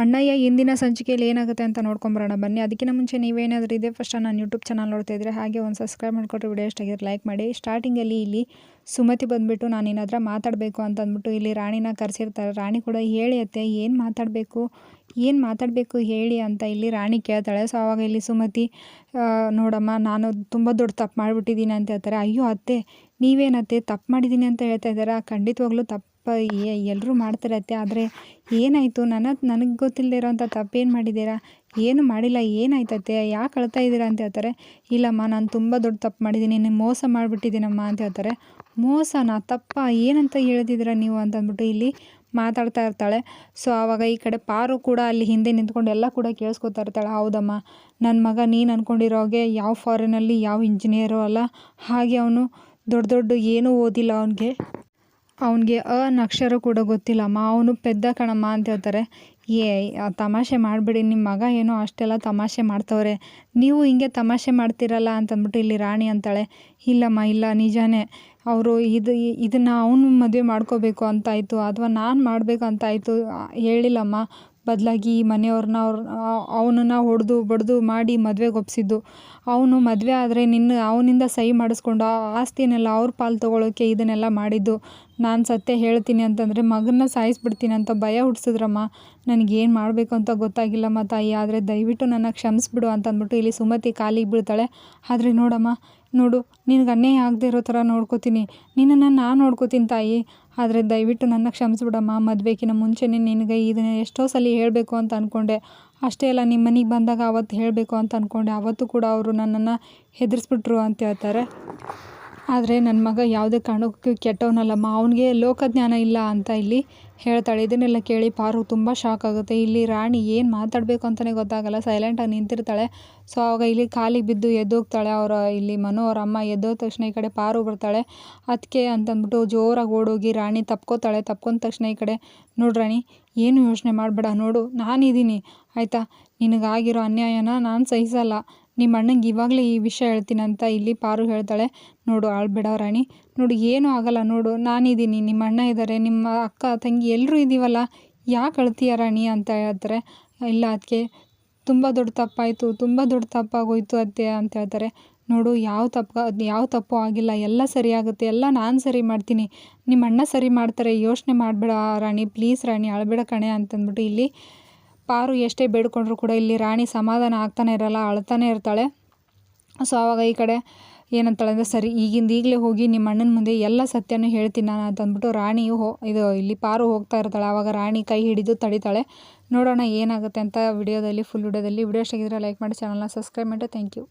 ಅಣ್ಣಯ್ಯ ಇಂದಿನ ಸಂಚಿಕೆಯಲ್ಲಿ ಏನಾಗುತ್ತೆ ಅಂತ ನೋಡ್ಕೊಂಬರೋಣ ಬನ್ನಿ. ಅದಕ್ಕಿಂತ ಮುಂಚೆ ನೀವೇನಾದರೂ ಇದೆ ಫಸ್ಟ್ ನಾನು ಯೂಟ್ಯೂಬ್ ಚಾನಲ್ ನೋಡ್ತಾ ಇದ್ದರೆ ಹಾಗೆ ಒಂದು ಸಬ್ಸ್ಕ್ರೈಬ್ ಮಾಡಿಕೊಟ್ರೆ ವಿಡಿಯೋ ಇಷ್ಟ ಆಗಿದ್ರೆ ಲೈಕ್ ಮಾಡಿ. ಸ್ಟಾರ್ಟಿಂಗಲ್ಲಿ ಇಲ್ಲಿ ಸುಮತಿ ಬಂದುಬಿಟ್ಟು ನಾನು ನಿನ್ನ ಹತ್ರ ಮಾತಾಡಬೇಕು ಅಂತ ಅಂದ್ಬಿಟ್ಟು ಇಲ್ಲಿ ರಾಣಿನ ಕರೆಸಿರ್ತಾರೆ. ರಾಣಿ ಕೂಡ ಹೇಳಿ ಅತ್ತೆ ಏನು ಮಾತಾಡಬೇಕು ಹೇಳಿ ಅಂತ ಇಲ್ಲಿ ರಾಣಿ ಕೇಳ್ತಾಳೆ. ಸೊ ಆವಾಗ ಇಲ್ಲಿ ಸುಮತಿ ನೋಡಮ್ಮ ನಾನು ತುಂಬ ದೊಡ್ಡ ತಪ್ಪು ಮಾಡಿಬಿಟ್ಟಿದ್ದೀನಿ ಅಂತ ಹೇಳ್ತಾರೆ. ಅಯ್ಯೋ ಅತ್ತೆ ನೀವೇನತ್ತೆ ತಪ್ಪು ಮಾಡಿದ್ದೀನಿ ಅಂತ ಹೇಳ್ತಾ ಇದ್ದಾರಾ? ಖಂಡಿತವಾಗ್ಲೂ ತಪ್ಪು ಎಲ್ಲರೂ ಮಾಡ್ತಾರೆ ಅತ್ತೆ, ಆದರೆ ಏನಾಯಿತು? ನನಗೆ ಗೊತ್ತಿಲ್ಲದೆ ಇರೋಂಥ ತಪ್ಪೇನು ಮಾಡಿದ್ದೀರಾ? ಏನು ಮಾಡಿಲ್ಲ, ಏನಾಯ್ತತ್ತೆ? ಯಾಕೆ ಅಳ್ತಾ ಇದ್ದೀರಾ ಅಂತ ಹೇಳ್ತಾರೆ. ಇಲ್ಲಮ್ಮ ನಾನು ತುಂಬ ದೊಡ್ಡ ತಪ್ಪು ಮಾಡಿದ್ದೀನಿ, ನೀವು ಮೋಸ ಮಾಡಿಬಿಟ್ಟಿದ್ದೀನಮ್ಮ ಅಂತ ಹೇಳ್ತಾರೆ. ಮೋಸನಾ? ತಪ್ಪ? ಏನಂತ ಹೇಳ್ತಿದ್ದೀರಾ ನೀವು ಅಂತ ಅಂದ್ಬಿಟ್ಟು ಇಲ್ಲಿ ಮಾತಾಡ್ತಾ ಇರ್ತಾಳೆ. ಸೊ ಆವಾಗ ಈ ಕಡೆ ಪಾರು ಕೂಡ ಅಲ್ಲಿ ಹಿಂದೆ ನಿಂತ್ಕೊಂಡು ಎಲ್ಲ ಕೂಡ ಕೇಳಿಸ್ಕೊತಾ ಇರ್ತಾಳೆ. ಹೌದಮ್ಮ, ನನ್ನ ಮಗ ನೀನು ಅಂದ್ಕೊಂಡಿರೋಗೆ ಯಾವ ಫಾರಿನಲ್ಲಿ ಯಾವ ಇಂಜಿನಿಯರು ಅಲ್ಲ, ಹಾಗೆ ಅವನು ದೊಡ್ಡ ಏನೂ ಓದಿಲ್ಲ, ಅವನಿಗೆ ಅಕ್ಷರ ಕೂಡ ಗೊತ್ತಿಲ್ಲಮ್ಮ, ಅವನು ಪೆದ್ದ ಕಣಮ್ಮ ಅಂತ ಹೇಳ್ತಾರೆ. ತಮಾಷೆ ಮಾಡಿಬಿಡಿ, ನಿಮ್ಮ ಮಗ ಏನೋ ಅಷ್ಟೆಲ್ಲ ತಮಾಷೆ ಮಾಡ್ತವ್ರೆ, ನೀವು ಹಿಂಗೆ ತಮಾಷೆ ಮಾಡ್ತೀರಲ್ಲ ಅಂತಂದ್ಬಿಟ್ಟು ಇಲ್ಲಿ ರಾಣಿ ಅಂತಾಳೆ. ಇಲ್ಲಮ್ಮ ಇಲ್ಲ, ನಿಜಾನೇ ಅವರು ಇದನ್ನು ಅವನು ಮದುವೆ ಮಾಡ್ಕೋಬೇಕು ಅಂತಾಯಿತು ಅಥವಾ ನಾನು ಮಾಡಬೇಕು ಅಂತಾಯಿತು ಹೇಳಿಲ್ಲಮ್ಮ. ಬದಲಾಗಿ ಈ ಮನೆಯವ್ರನ್ನ ಅವನನ್ನು ಹೊಡೆದು ಬಡ್ದು ಮಾಡಿ ಮದುವೆಗೆ ಒಪ್ಪಿಸಿದ್ದು. ಅವನು ಮದುವೆ ಆದರೆ ಅವನಿಂದ ಸಹಿ ಮಾಡಿಸ್ಕೊಂಡು ಆ ಆಸ್ತಿಯನ್ನೆಲ್ಲ ಅವ್ರ ಪಾಲು ತೊಗೊಳೋಕ್ಕೆ ಇದನ್ನೆಲ್ಲ ಮಾಡಿದ್ದು. ನಾನು ಸತ್ಯ ಹೇಳ್ತೀನಿ ಅಂತಂದರೆ ಮಗನ್ನ ಸಾಯಿಸ್ಬಿಡ್ತೀನಿ ಅಂತ ಭಯ ಹುಟ್ಟಿಸಿದ್ರಮ್ಮ. ನನಗೇನು ಮಾಡಬೇಕು ಅಂತ ಗೊತ್ತಾಗಿಲ್ಲಮ್ಮ ತಾಯಿ, ಆದರೆ ದಯವಿಟ್ಟು ನನ್ನ ಕ್ಷಮಿಸ್ಬಿಡು ಅಂತಂದ್ಬಿಟ್ಟು ಇಲ್ಲಿ ಸುಮತಿ ಕಾಲಿಗೆ ಬೀಳ್ತಾಳೆ. ಆದರೆ ನೋಡು ನಿನಗೆ ಅನ್ಯಾಯ ಆಗದೆ ಇರೋ ಥರ ನೋಡ್ಕೋತೀನಿ, ನಿನ್ನನ್ನು ನಾನು ನೋಡ್ಕೋತೀನಿ ತಾಯಿ, ಆದರೆ ದಯವಿಟ್ಟು ನನ್ನ ಕ್ಷಮಿಸ್ಬಿಡಮ್ಮ. ಮದುವೆಗಿನ ಮುಂಚೆನೇ ನಿನಗೆ ಇದನ್ನು ಎಷ್ಟೋ ಸಲ ಹೇಳಬೇಕು ಅಂತ ಅಂದ್ಕೊಂಡೆ, ಅಷ್ಟೇ ಅಲ್ಲ ನಿಮ್ಮ ಮನೆಗೆ ಬಂದಾಗ ಅವತ್ತು ಹೇಳಬೇಕು ಅಂತ ಅಂದ್ಕೊಂಡೆ, ಅವತ್ತು ಕೂಡ ಅವರು ನನ್ನನ್ನು ಹೆದರಿಸ್ಬಿಟ್ರು ಅಂತ ಹೇಳ್ತಾರೆ. ಆದರೆ ನನ್ನ ಮಗ ಯಾವುದೇ ಕಾರಣಕ್ಕೂ ಕೆಟ್ಟವನಲ್ಲಮ್ಮ, ಅವನಿಗೆ ಲೋಕಜ್ಞಾನ ಇಲ್ಲ ಅಂತ ಇಲ್ಲಿ ಹೇಳ್ತಾಳೆ. ಇದನ್ನೆಲ್ಲ ಕೇಳಿ ಪಾರು ತುಂಬ ಶಾಕ್ ಆಗುತ್ತೆ. ಇಲ್ಲಿ ರಾಣಿ ಏನು ಮಾತಾಡಬೇಕು ಅಂತಲೇ ಗೊತ್ತಾಗಲ್ಲ, ಸೈಲೆಂಟಾಗಿ ನಿಂತಿರ್ತಾಳೆ. ಸೊ ಆವಾಗ ಇಲ್ಲಿ ಕಾಲಿಗೆ ಬಿದ್ದು ಎದ್ದೋಗ್ತಾಳೆ. ಇಲ್ಲಿ ಮನು ಅವರ ಅಮ್ಮ ಎದ್ದೋದ ತಕ್ಷಣ ಈ ಕಡೆ ಪಾರು ಬರ್ತಾಳೆ. ಅದಕ್ಕೆ ಅಂತಂದ್ಬಿಟ್ಟು ಜೋರಾಗಿ ಓಡೋಗಿ ರಾಣಿ ತಪ್ಕೋತಾಳೆ. ತಪ್ಕೊಂಡ ತಕ್ಷಣ ಈ ಕಡೆ ನೋಡು ರಾಣಿ, ಏನು ಯೋಚನೆ ಮಾಡಬೇಡ, ನೋಡು ನಾನಿದ್ದೀನಿ ಆಯಿತಾ, ನಿನಗಾಗಿರೋ ಅನ್ಯಾಯನ ನಾನು ಸಹಿಸಲ್ಲ, ನಿಮ್ಮ ಅಣ್ಣಂಗೆ ಇವಾಗಲೇ ಈ ವಿಷಯ ಹೇಳ್ತೀನಿ ಅಂತ ಇಲ್ಲಿ ಪಾರು ಹೇಳ್ತಾಳೆ. ನೋಡು ಅಳ್ಬೇಡ ರಾಣಿ, ನೋಡು ಏನೂ ಆಗಲ್ಲ, ನೋಡು ನಾನಿದ್ದೀನಿ, ನಿಮ್ಮ ಅಣ್ಣ ಇದ್ದಾರೆ, ನಿಮ್ಮ ಅಕ್ಕ ತಂಗಿ ಎಲ್ಲರೂ ಇದ್ದೀವಲ್ಲ, ಯಾಕೆ ಅಳ್ತೀಯ ರಾಣಿ ಅಂತ ಹೇಳ್ತಾರೆ. ಇಲ್ಲ ಅದಕ್ಕೆ ತುಂಬ ದೊಡ್ಡ ತಪ್ಪಾಯಿತು, ತುಂಬ ದೊಡ್ಡ ತಪ್ಪಾಗೋಯ್ತು ಅತ್ತೆ ಅಂತ ಹೇಳ್ತಾರೆ. ನೋಡು ಯಾವ ತಪ್ಪು ಆಗಿಲ್ಲ, ಎಲ್ಲ ಸರಿಯಾಗುತ್ತೆ, ಎಲ್ಲ ನಾನು ಸರಿ ಮಾಡ್ತೀನಿ, ನಿಮ್ಮ ಅಣ್ಣ ಸರಿ ಮಾಡ್ತಾರೆ, ಯೋಚನೆ ಮಾಡಬೇಡ ರಾಣಿ, ಪ್ಲೀಸ್ ರಾಣಿ ಅಳಬೇಡ ಕಣೆ ಅಂತಂದ್ಬಿಟ್ಟು ಇಲ್ಲಿ ಪಾರು ಎಷ್ಟೇ ಬೇಡ್ಕೊಂಡ್ರು ಕೂಡ ಇಲ್ಲಿ ರಾಣಿ ಸಮಾಧಾನ ಆಗ್ತಾನೆ ಇರಲ್ಲ, ಅಳ್ತಾನೆ ಇರ್ತಾಳೆ. ಸೊ ಆವಾಗ ಈ ಕಡೆ ಏನಂತಾಳೆ ಅಂದರೆ, ಸರಿ ಈಗಲೇ ಹೋಗಿ ನಿಮ್ಮ ಅಣ್ಣನ ಮುಂದೆ ಎಲ್ಲ ಸತ್ಯನೂ ಹೇಳ್ತೀನಿ ನಾನು ಅಂತಂದ್ಬಿಟ್ಟು ರಾಣಿಯು ಇಲ್ಲಿ ಪಾರು ಹೋಗ್ತಾ ಇರ್ತಾಳೆ. ಆವಾಗ ರಾಣಿ ಕೈ ಹಿಡಿದು ತಡಿತಾಳೆ. ನೋಡೋಣ ಏನಾಗುತ್ತೆ ಅಂತ ಫುಲ್ ವಿಡಿಯೋದಲ್ಲಿ. ವಿಡಿಯೋ ಇಷ್ಟ ಆಗಿದ್ರೆ ಲೈಕ್ ಮಾಡಿ, ಚಾನಲ್ನ ಸಬ್ಸ್ಕ್ರೈಬ್ ಮಾಡಿ. Thank you.